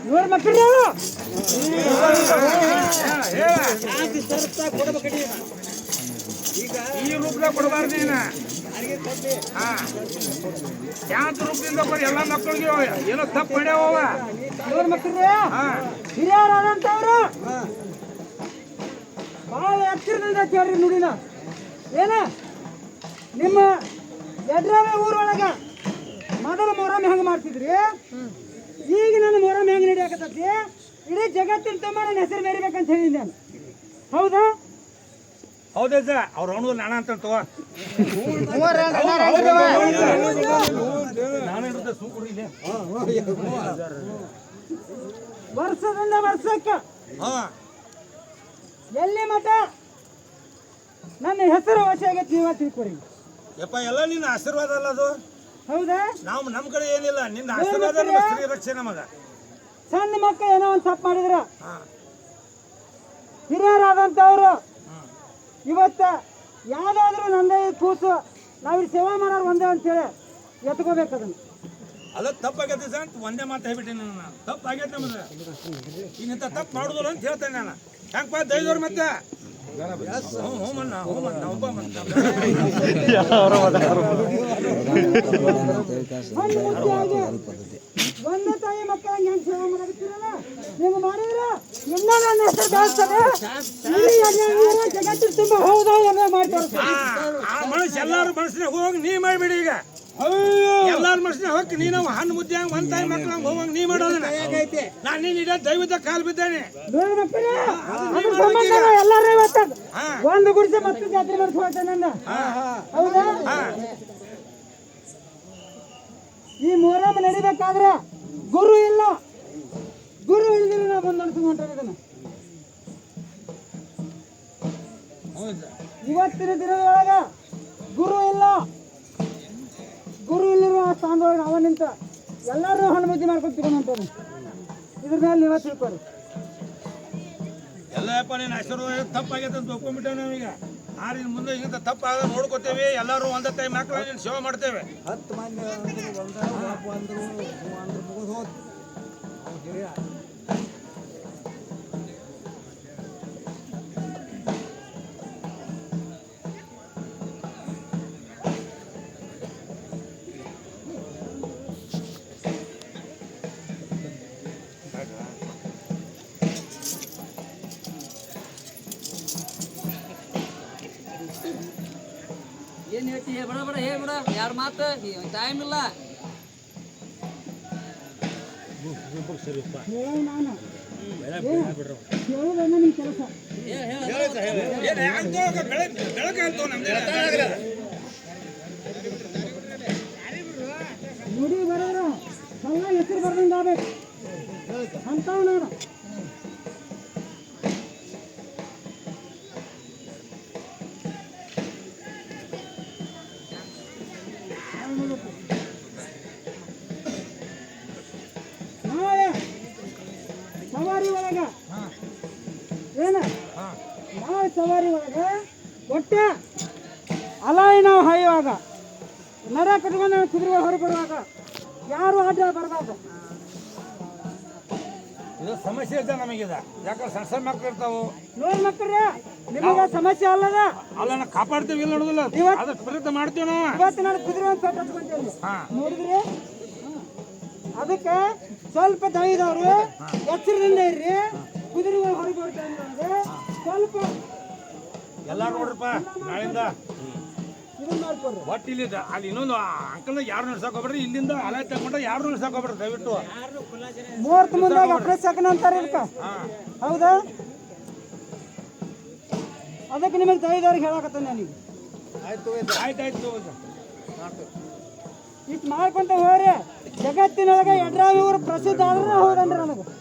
ಇವ್ರ ಮಕ್ಕಳು ಈ ರೂಪದಾಗ ಕೊಡಬಾರ್ದೇನ ಶಾಂತ ರೂಪದಿಂದ ಕೊಡಿ ಎಲ್ಲ ಮಕ್ಕಳಿಗೆ ಏನೋ ತಪ್ಪು ಮಾಡ್ಯಾವ ಇವ್ರ ಮಕ್ಕಳು ಹಿರಿಯರಾದಂತವ್ರು ಬಹಳ ಎಚ್ಚರದಿಂದ ಕೇಳ್ರಿ ನುಡಿನ ಏನ ನಿಮ್ಮ ಯಡ್ರಾಮೆ ಊರೊಳಗ ಮೊದಲು ಮೊಹರಂ ಹೆಂಗೆ ಮಾಡ್ತಿದ್ರಿ ಈಗ ನನ್ನ ಮೊಹರಂ ಹೆಂಗೆ ನಡೆಯಕತ್ತೈತಿ ಇಡೀ ಜಗತ್ತಿನ ತುಂಬ ನನ್ನ ಹೆಸರು ಮೆರಿಬೇಕಂತ ಹೇಳಿದ್ದೆ ನಾನು ಹೌದಾ ಹೌದೇ ಸರ್ ಅವ್ರು ಅವನು ನಾನ ಅಂತ ವರ್ಷದಿಂದ ವರ್ಷಕ್ಕೆ ಎಲ್ಲಿ ಮಠ ನನ್ನ ಹೆಸರು ವಶ ಆಗೈತಿ ನೀವ ತಿಳ್ಕೊರಿ ಯಪ್ಪ ಎಲ್ಲ ನಿನ್ನ ಆಶೀರ್ವಾದ ಅಲ್ಲ ಅದು ಹೌದಾ ನಾವು ನಮ್ಮ ಕಡೆ ಏನಿಲ್ಲ ನಿನ್ನ ಆಶೀರ್ವಾದ ನಮ್ಮ ಶ್ರೀ ರಕ್ಷೆ ನಮಗ ಸಣ್ಣ ಮಕ್ಕಳು ಏನೋ ಒಂದು ತಪ್ಪು ಮಾಡಿದ್ರ ಹಿರಿಯರಾದಂಥವ್ರು ಇವತ್ತ ಯಾವ್ದಾದ್ರು ನಂದೇ ಕೂಸು ನಾವಿಲ್ಲಿ ಸೇವಾ ಮಾಡೋರು ಒಂದೇ ಅಂತೇಳಿ ಎತ್ಕೋಬೇಕು ಅದನ್ನು ಅದ ತಪ್ಪಾಗೈತೆ ಸರ್ ಅಂತ ಒಂದೇ ಮಾತು ಹೇಳ್ಬಿಟ್ಟೆ ನಾನು ತಪ್ಪಾಗೈತೆ ನಮ್ದು ಇನ್ನಂತ ತಪ್ಪು ಮಾಡುದಿಲ್ಲ ಅಂತ ಹೇಳ್ತೇನೆ ನಾನು ಹೆಂಗಪ್ಪ ದೈದವ್ರು ಮತ್ತೆ ಒಂದೇ ತಾಯಿ ಮಕ್ಕಳ ಹೆಂಗ್ ಸೇವೆ ಮಾಡಾಕತ್ತೀರಲ್ಲ ನೀವು ಮಾಡಿದ್ರ ಎಲ್ಲ ನನ್ನ ಹೆಸರು ಬೆಳೆಸ್ತದೆ ಜಗತ್ತಿನ ತುಂಬ ಹೌದಾ ಎಲ್ಲ ಮಾಡ್ತಾರೆ ಮನುಷ್ಯ ಎಲ್ಲಾರು ಮನಸ್ಸಿನಾಗ ಹೋಗಿ ನೀ ಮಾಡ್ಬಿಡಿ ಈಗ ಎಲ್ಲಾರ ಮನಸ್ಸಿನಾಗ ಹೋಗಿ ನೀನು ಹಣ್ಣು ಮುದ್ದೆ ಹಂಗ ಒಂದ್ ತಾಯಿ ಮಕ್ಕಳ ಹೋಗಂಗ್ ನೀ ಮಾಡೋದನ್ನ ನಾನು ನೀನು ದೈವದ ಕಾಲು ಬಿದ್ದೇನೆ ಎಲ್ಲಾರು ಒಂದು ಗುಡಿಸಿ ಮತ್ತೆ ಜಾತ್ರೆ ಮಾಡಿಸ್ಕೊಳ್ತೇನೆ ನನ್ನ ಹೌದಾ ಈ ಮೊಹರಂ ನಡಿಬೇಕಾದ್ರೆ ಗುರು ಇಲ್ಲ ಗುರು ಇಲ್ದಿರ ನಾವು ಮುಂದಡ್ಸ್ಕೊಂಡ್ರೆ ಇದನ್ನ ಇವತ್ತಿನ ದಿನದೊಳಗ ಗುರು ಇಲ್ಲ ಗುರು ಇಲ್ಲಿರುವ ಆ ಸ್ಥಾನದೊಳಗೆ ಅವ ನಿಂತ ಎಲ್ಲರೂ ಹನುಮತಿ ಮಾಡ್ಕೊಂಡು ತಗೊಂಡಂತಾನೆ ಇದ್ರ ಮೇಲೆ ನೀವ ತಿಳ್ಕೊರಿ ಎಲ್ಲಪ್ಪ ನೀನು ಆಶೀರ್ವಾದ ತಪ್ಪಾಗೈತೆ ಅಂತ ಒಪ್ಕೊಂಡ್ಬಿಟ್ಟೆ ನಾವೀಗ ಆರಿನ ಮುಂದೆ ಈಗ ತಪ್ಪಾಗ ನೋಡ್ಕೋತೇವೆ ಎಲ್ಲರೂ ಒಂದೇ ಟೈಮ್ ಮಕ್ಕಳ ಸೇವೆ ಮಾಡ್ತೇವೆ 10 ಮಂದಿ ಮುಗಿದು ಹೋದ್ ಏನ್ ಹೇಳ್ತಿ ಬಡ ಬಡ ಹೇ ಬಿಡ ಯಾರ ಮಾತು ಟೈಮ್ ಇಲ್ಲ ನಾನು ಹೇಳೋದನ್ನ ನಿಮ್ಮ ಕೆಲಸ ನುಡಿ ಬರೋದ್ರ ಎಲ್ಲ ಹೆಸರು ಬರ್ದಂಗೆ ಆಗ್ಬೇಕು ಅಂತಾವ್ ನಾನು ನಾಳೆ ಸವಾರಿ ಒಳಗ ಏನ ನಾಳೆ ಸವಾರಿ ಒಳಗ ಒಟ್ಟೆ ಅಲಾಯಿ ನಾವು ಹಾಯುವಾಗ ನರ ಕಟ್ಕೊಂಡು ಕುದುರೆ ಹೊರಬರುವಾಗ ಯಾರು ಅಡ್ಡ ಬರಬಾರ್ದು ಇದು ಸಮಸ್ಯೆ ಇದೆ ನಮಗಿದೆ ಯಾಕಂದ್ರೆ ಸಣ್ಣ ಸಣ್ಣ ಮಕ್ಳು ಇರ್ತಾವು ನೋಡಿ ಮಕ್ಕಳ್ರೆ ನಿಮಗೆ ಸಮಸ್ಯೆ ಅಲ್ಲದ ಅಲ್ಲ ನಾವು ಕಾಪಾಡ್ತೀವಿ ಇಲ್ಲ ನೋಡುದಿಲ್ಲ ಅದಕ್ಕೆ ಪ್ರಯತ್ನ ಮಾಡ್ತೀವಿ ನಾವು ಇವತ್ತು ನಾನು ಕುದುರೆ ಒಂದು ಪೆಟ್ಟು ಹಚ್ಕೊಂತೇನೆ ನೋಡಿದ್ರಿ ಅದಕ್ಕೆ ಸ್ವಲ್ಪ ದಯದವ್ರು ಎಚ್ಚರದಿಂದ ಇರ್ರಿ ಕುದುರೆಗಳು ಹೊರಗೆ ಬರ್ತಾರೆ ಸ್ವಲ್ಪ ಎಲ್ಲಾರು ನೋಡ್ರಪ್ಪ ನಾಳಿಂದ ಇದನ್ನ ಮಾಡ್ಕೊಡ್ರಿ ಒಟ್ಟು ಇಲ್ಲಿದ್ದ ಅಲ್ಲಿ ಇನ್ನೊಂದು ಅಂಕಲ್ನ ಯಾರು ನಡ್ಸಕ್ ಹೋಗ್ಬೇಡ್ರಿ ಇಲ್ಲಿಂದ ಅಲೆ ತಗೊಂಡ್ರೆ ಯಾರು ನಡ್ಸಕ್ ಹೋಗ್ಬೇಡ್ರಿ ದಯವಿಟ್ಟು ಮುಹೂರ್ತ ಮುಂದಾಗ ಅಪ್ರೇಸಕನ ಅಂತಾರೆ ಇದಕ್ಕೆ ಹೌದಾ ಅದಕ್ಕೆ ನಿಮಗೆ ದಯದವ್ರಿಗೆ ಹೇಳಕತ್ತ ನನಗೆ ಆಯ್ತಾಯ್ತು ಇಷ್ಟು ಮಾಡ್ಕೊಂತ ಹೋಗ್ರಿ ಜಗತ್ತಿನೊಳಗೆ ಯಡ್ರಾಮಿ ಊರು ಪ್ರಸಿದ್ಧ ಆದ್ರೆ ಹೌದನ್ರಿ ನನಗೆ ಹೋರಿ